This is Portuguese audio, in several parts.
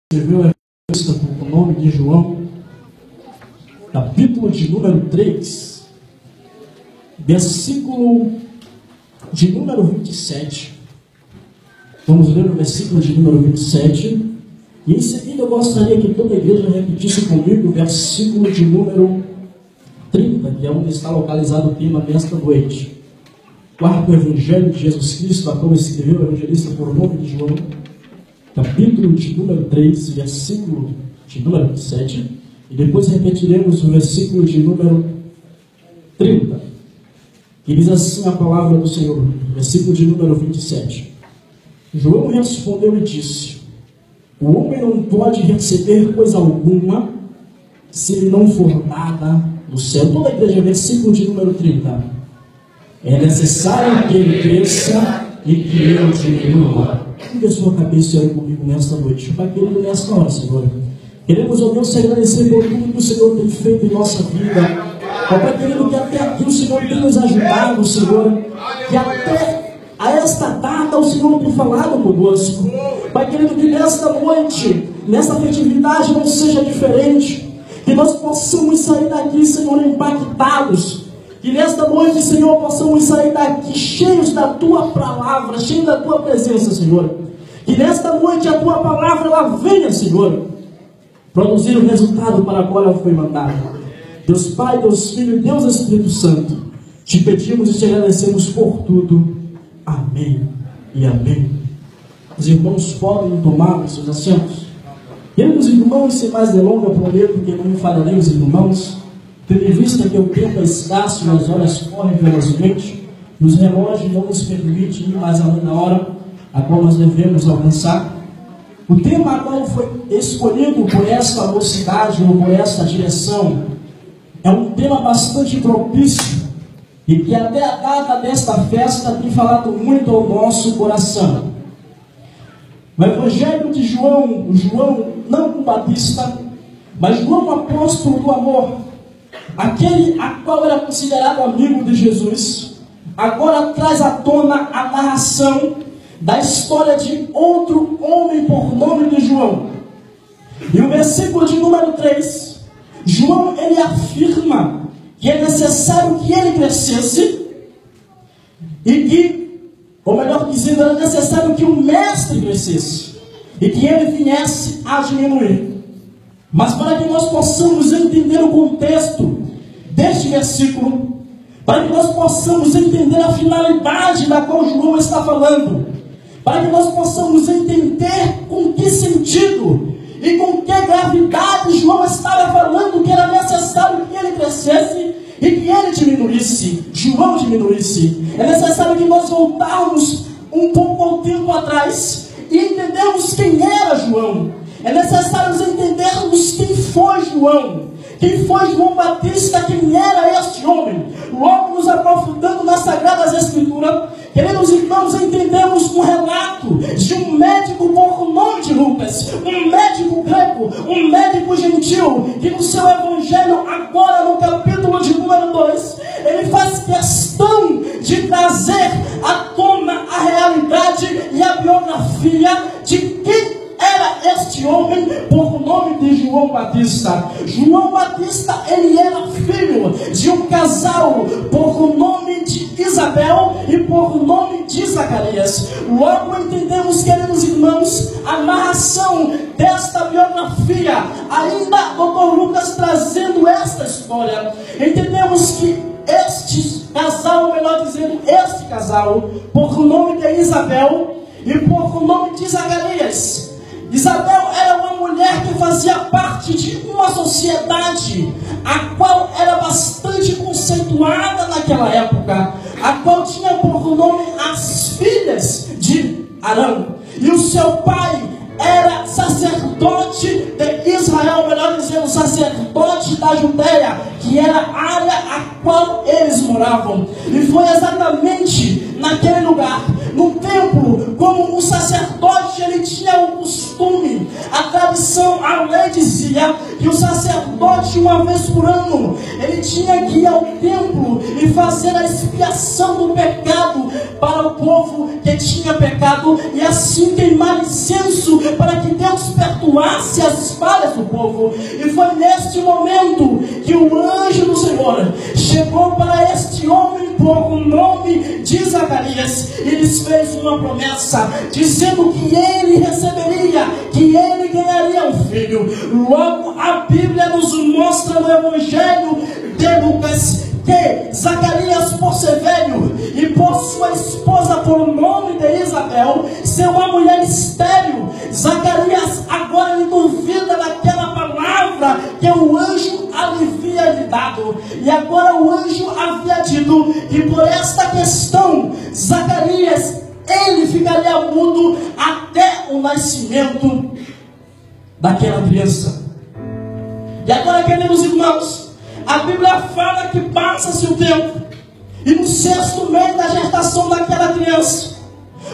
Escreveu a Evangelista com o nome de João, capítulo de número 3, versículo de número 27. Vamos ler o versículo de número 27. E em seguida eu gostaria que toda a igreja repetisse comigo o versículo de número 30, que é onde está localizado o tema desta noite. Quarto Evangelho de Jesus Cristo, a qual escreveu o Evangelista por nome de João, capítulo de número 3, versículo de número 27, e depois repetiremos o versículo de número 30, que diz assim a palavra do Senhor, versículo de número 27. João respondeu e disse: o homem não pode receber coisa alguma se lhe não for dada do céu. Toda a igreja, versículo de número 30. É necessário que ele cresça e que eu diminua. Curva a sua cabeça aí comigo nesta noite. Pai querido, nesta hora, Senhor, queremos, ó Deus, te agradecer por tudo que o Senhor tem feito em nossa vida. Ó Pai querido, que até aqui o Senhor tem nos ajudado, Senhor, que até a esta data o Senhor tem falado conosco. Pai querido, que nesta noite, nesta festividade não seja diferente, que nós possamos sair daqui, Senhor, impactados. Que nesta noite, Senhor, possamos sair daqui cheios da Tua palavra, cheios da Tua presença, Senhor. Que nesta noite a Tua palavra, ela venha, Senhor, produzir o resultado para o qual ela foi mandada. Deus Pai, Deus Filho e Deus Espírito Santo, te pedimos e te agradecemos por tudo. Amém e amém. Os irmãos podem tomar os seus assentos. Queridos irmãos, sem mais delonga, prometo que não falharei os irmãos, tendo em vista que o tempo é escasso e as horas correm velozmente, e os relógios não nos permitem ir mais além da hora a qual nós devemos alcançar. O tema a qual foi escolhido por esta mocidade ou por esta direção é um tema bastante propício e que até a data desta festa tem falado muito ao nosso coração. O Evangelho de João, não o Batista, mas João, apóstolo do amor, aquele a qual era considerado amigo de Jesus, agora traz à tona a narração da história de outro homem por nome de João. E o versículo de número 3, João, ele afirma que é necessário que ele crescesse e que, ou melhor dizendo, era necessário que o mestre crescesse e que ele viesse a diminuir. Mas para que nós possamos entender o contexto deste versículo, para que nós possamos entender a finalidade da qual João está falando, para que nós possamos entender com que sentido e com que gravidade João estava falando que era necessário que ele crescesse e que ele diminuísse, João diminuísse. É necessário que nós voltarmos um pouco ao tempo atrás e entendermos quem era João. É necessário entendermos quem foi João. Quem foi João Batista, quem era este homem. Logo nos aprofundando nas Sagradas Escrituras, queridos irmãos, entendemos um relato de um médico por nome de Lucas, um médico grego, um médico gentil, que no seu evangelho, agora no capítulo de número 2, ele faz questão de trazer à tona a realidade e a biografia de quem era este homem por nome de João Batista. João Batista, ele era filho de um casal por nome de Isabel e por nome de Zacarias. Logo entendemos, queridos irmãos, a narração desta biografia, ainda Dr. Lucas trazendo esta história. Entendemos que este casal, melhor dizendo, este casal, por nome de Isabel e por nome de Zacarias, Isabel era uma mulher que fazia parte de uma sociedade a qual era bastante conceituada naquela época, a qual tinha por nome as filhas de Arão, e o seu pai era sacerdote de Israel, melhor dizendo, sacerdote da Judeia, que era a área a qual eles moravam. E foi exatamente naquele lugar, no templo, como o sacerdote, ele tinha o costume, a tradição, a lei dizia que que o sacerdote, uma vez por ano, ele tinha que ir ao templo e fazer a expiação do pecado para o povo que tinha pecado, e assim queimar incenso para que Deus perdoasse as falhas do povo. E foi neste momento que o anjo do Senhor chegou para este homem por o nome de Zacarias e lhes fez uma promessa, dizendo que ele receberia, que ele ganharia um filho. Logo a Bíblia nos mostra no Evangelho de Lucas que Zacarias, por ser velho e por sua esposa por nome de Isabel ser uma mulher estéril, Zacarias agora lhe duvida daquela palavra que o anjo havia lhe dado. E agora o anjo havia dito que por esta questão Zacarias, ele ficaria mudo até o nascimento daquela criança. E agora, queridos irmãos, a Bíblia fala que passa-se o tempo, e no 6º mês da gestação daquela criança,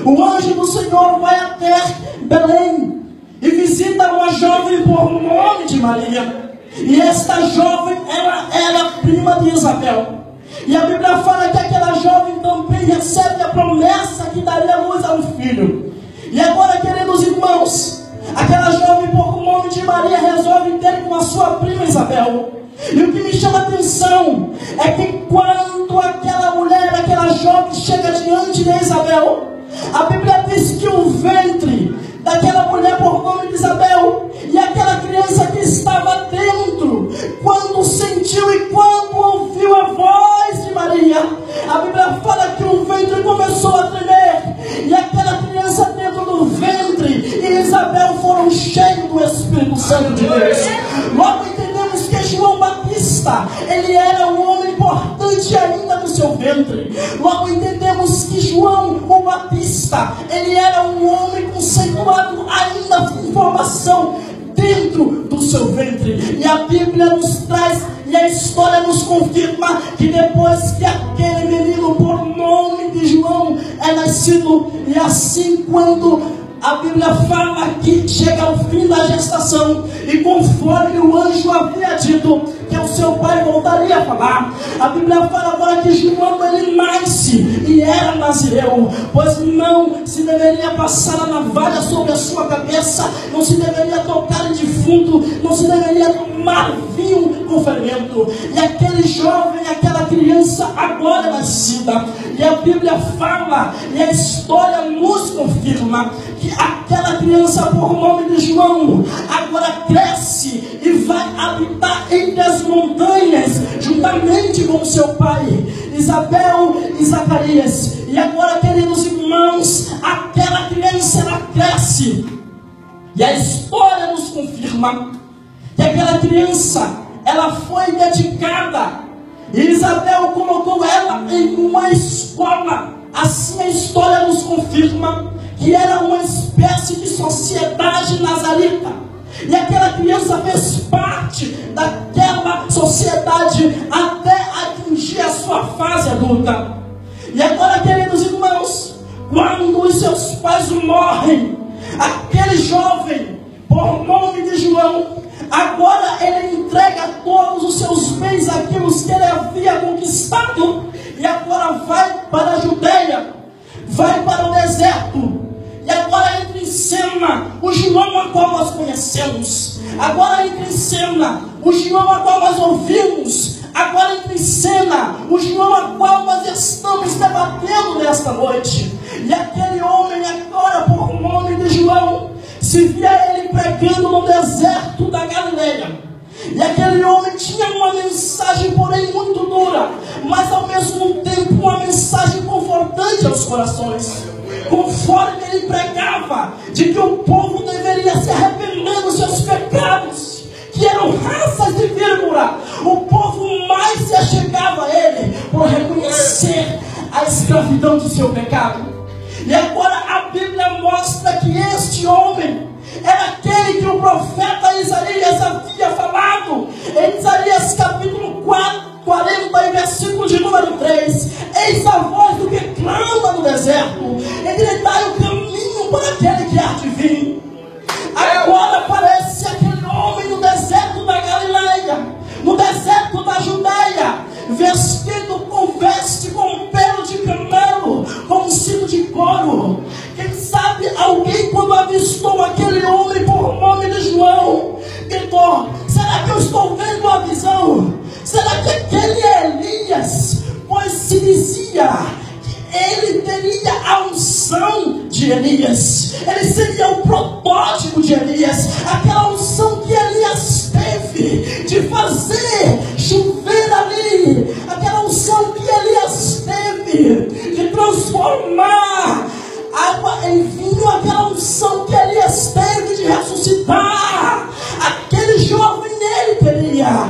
o anjo do Senhor vai até Belém e visita uma jovem por nome de Maria. E esta jovem, ela era prima de Isabel. E a Bíblia fala que aquela jovem também recebe a promessa que daria luz a um filho. E agora, queridos irmãos, aquela jovem por nome de Maria resolve ter com a sua prima Isabel. E o que me chama a atenção é que quando aquela mulher, aquela jovem chega diante de Isabel, a Bíblia diz que o ventre daquela mulher por nome de Isabel e aquela criança que estava dentro, quando sentiu e quando ouviu a voz de Maria, a Bíblia fala que o ventre começou a tremer, e aquela criança dentro do ventre e Isabel foram cheios do Espírito Santo de Deus. Logo entendemos que João Batista, ele era um homem importante ainda no seu ventre. Logo entendemos que João o Batista, ele era um homem conceituado ainda em formação dentro do seu ventre. E a Bíblia nos traz, e a história nos confirma, que depois que aquele menino por nome de João é nascido, e assim quando a Bíblia fala que chega ao fim da gestação, e conforme o anjo havia dito que o seu pai voltaria a falar, a Bíblia fala agora que João, ele nasce e era nazireu, pois não se deveria passar a navalha sobre a sua cabeça, não se deveria tocar em defunto, não se deveria tomar vinho com fermento. E aquele jovem, aquela criança agora nascida, e a Bíblia fala, e a história nos confirma, que aquela criança por nome de João agora cresce e vai habitar entre as montanhas juntamente com seu pai Isabel e Zacarias. E agora, queridos irmãos, aquela criança, ela cresce, e a história nos confirma que aquela criança, ela foi dedicada, e Isabel colocou ela em uma escola. Assim a história nos confirma que era uma espécie de sociedade nazarita, e aquela criança fez parte daquela sociedade até atingir a sua fase adulta. E agora, queridos irmãos, quando os seus pais morrem, aquele jovem por nome de João, agora ele entrega todos os seus bens, aquilo que ele havia conquistado, e agora vai para a Judeia, vai para o deserto. E agora entra em cena o João a qual nós conhecemos. Agora entra em cena o João a qual nós ouvimos. Agora entra em cena o João a qual nós estamos debatendo nesta noite. E aquele homem agora por nome de João, se via ele pregando no deserto da Galileia. E aquele homem tinha uma mensagem, porém muito dura, mas ao mesmo tempo uma mensagem confortante aos corações. Conforme ele pregava de que o povo deveria se arrepender dos seus pecados, que eram raças de víbora, o povo mais se achegava a ele por reconhecer a escravidão do seu pecado. E agora a Bíblia mostra que este homem era aquele que o profeta Isaías havia falado em Isaías capítulo 40 e versículo de número 3. Eis a voz do que clama no deserto, endireitai o caminho para aquele que há de vir. Agora aparece aquele homem no deserto da Elias. Ele seria o protótipo de Elias. Aquela unção que Elias teve de fazer chover ali. Aquela unção que Elias teve de transformar água em vinho. Aquela unção que Elias teve de ressuscitar. Aquele jovem ele teria.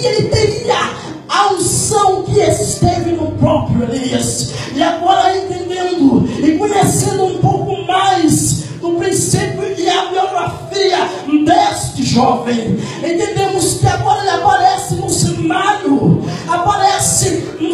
Ele teria a unção que esteve no próprio Elias. E agora, entendendo e conhecendo um pouco mais do princípio e a biografia deste jovem, entendemos que agora ele aparece no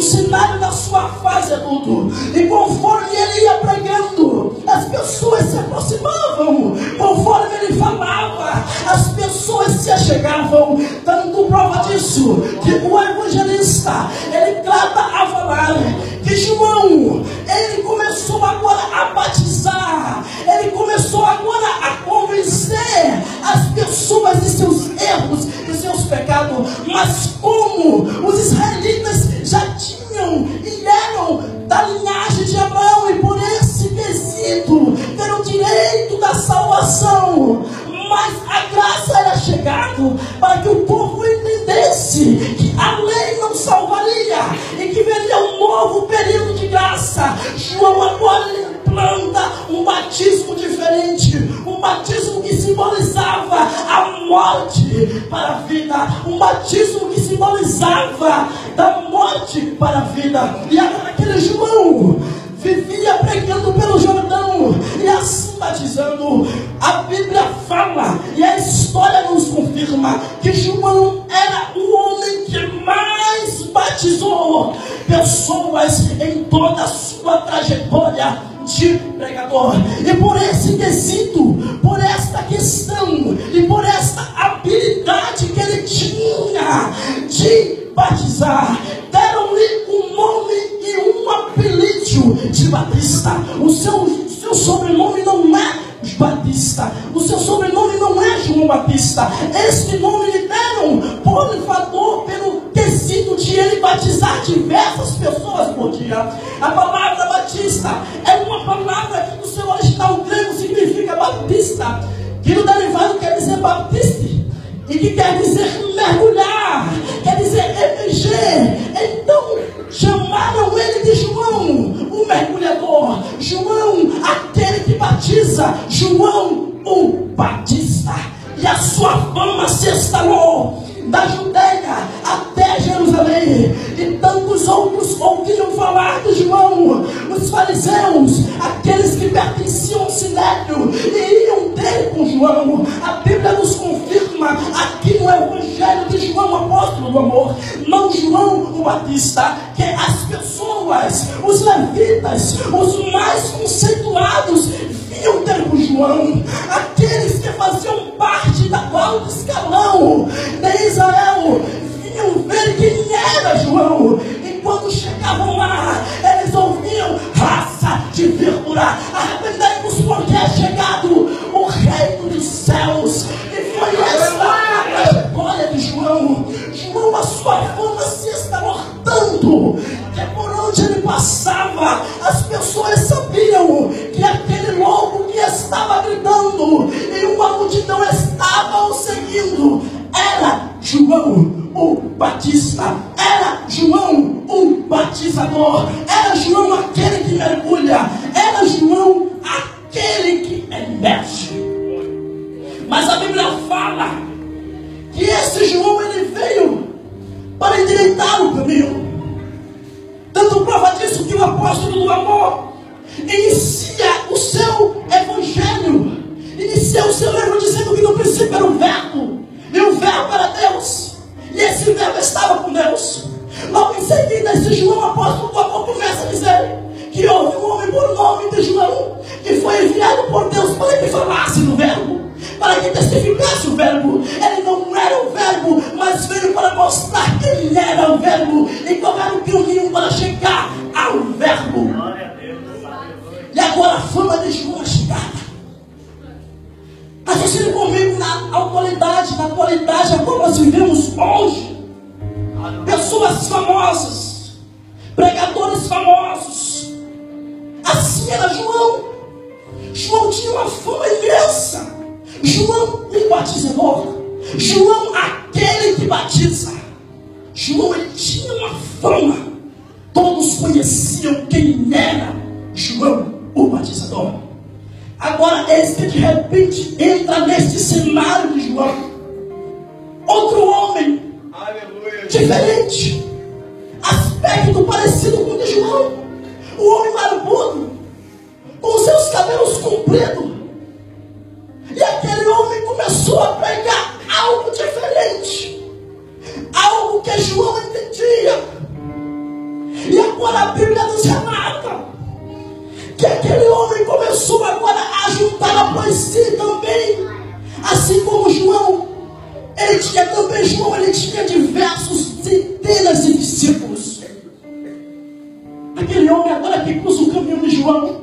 cenário da sua fase adulto. E conforme ele ia pregando, as pessoas se aproximavam. Conforme ele falava, as pessoas se achegavam, dando prova disso, que o evangelista, ele trata a falar que João, ele começou agora a batizar, ele começou agora a convencer as pessoas de seus erros, de seus pecados. Mas como os israelitas já tinham e eram da linhagem de Abraão, e por esse quesito ter o direito da salvação, mas a graça era chegado para que o povo entendesse que a lei não salvaria e que veria um novo período de graça. João agora implanta um batismo diferente, um batismo que simbolizava a morte para a vida, um batismo que simbolizava da morte para a vida. E agora aquele João vivia pregando pelo Jordão e assim batizando. A Bíblia fala e a história nos confirma que João era o homem que mais batizou pessoas em toda a sua trajetória de pregador. E por esse quesito, por esta questão e por esta habilidade que ele tinha de batizar, deram-lhe um nome e um apelido de Batista. O seu sobrenome não é Batista, o seu sobrenome não é João Batista. Este nome lhe deram por fator, pelo quesito de ele batizar diversas pessoas por dia. A palavra Batista é uma palavra que no seu original grego significa Batista, que no derivado quer dizer Baptiste, e que quer dizer mergulhar, quer dizer emerger. Então chamaram ele de João, o mergulhador, João, aquele que batiza, João, o Batista. E a sua fama se instalou da Judeia até Jerusalém, e tantos outros ouviram falar de João. Os fariseus, aqueles que pertenciam ao sinédrio, e iam ter com João. A Bíblia nos confirma aqui no Evangelho de João, apóstolo do amor, não João o Batista, que as pessoas, os levitas, os mais conceituados, vinham ter com João. Aqueles que faziam parte da alto escalão de Israel vinham ver quem era João. E quando chegavam lá, eles ouviam: raça de víbora, arrependei-vos, porque é chegado o reino dos céus. E foi essa a trajetória de João. João, a sua fama se instalou tanto que por onde ele passava, as pessoas sabiam que aquele louco que estava gritando e uma multidão estava o seguindo era João o Batista, era João o batizador, era João aquele que mergulha, era João aquele que emerge. Mas a Bíblia fala que esse João, ele veio para endireitar o caminho. Tanto prova disso que o apóstolo do amor inicia o seu evangelho, inicia o seu livro dizendo que no princípio era o verbo, e o verbo era Deus, e esse verbo estava com Deus. Logo em seguida, esse João, apóstolo do amor, começa a dizer que houve um homem por nome de João, que foi enviado por Deus para que falasse do verbo, para que testificasse o verbo. Ele não era o verbo, mas veio para mostrar quem era o verbo e qual era o caminho para chegar ao verbo. E agora a fama de João é chegada. Raciocine comigo na atualidade a qual nós vivemos hoje. Pessoas famosas, pregadores famosos. Assim era João. João tinha uma fama imensa. João, o batizador. João, aquele que batiza. João, ele tinha uma fama. Todos conheciam quem era João, o batizador. Agora, eis que de repente entra neste cenário de João outro homem. Aleluia. Diferente, aspecto parecido com o de João, o homem barbudo, com seus cabelos compridos. E aquele homem começou a pregar algo diferente, algo que João entendia. E agora a Bíblia nos relata que aquele homem começou agora a juntar após si também, assim como João. Ele tinha diversos centenas de discípulos. Aquele homem agora que cruza o caminho de João,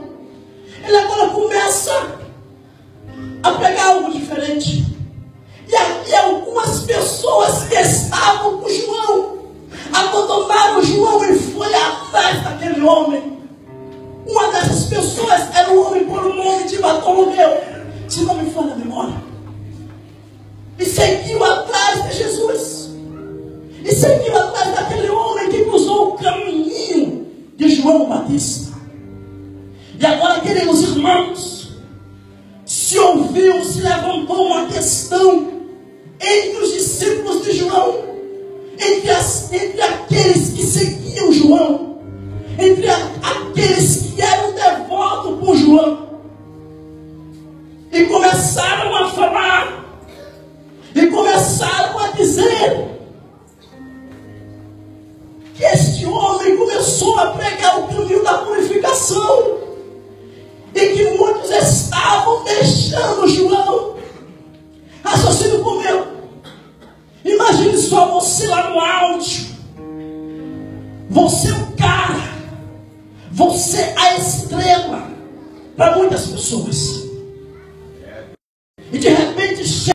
ele agora começa a pregar algo diferente. E algumas pessoas que estavam com João abandonaram João e foi atrás daquele homem. Uma dessas pessoas era um homem por nome de Bartolomeu, se não me falha a memória. E seguiu atrás de Jesus. E seguiu atrás daquele homem que cruzou o caminho de João Batista. E agora, queridos irmãos, se levantou uma questão entre os discípulos de João, entre aqueles que seguiam João, entre aqueles que eram devotos por João. E começaram a falar, e começaram a dizer que este homem começou a pregar o caminho da purificação, e que muitos estavam deixando João. Raciocínio comigo. Imagine só você lá no áudio. Você é o cara, você é a estrela para muitas pessoas. E de repente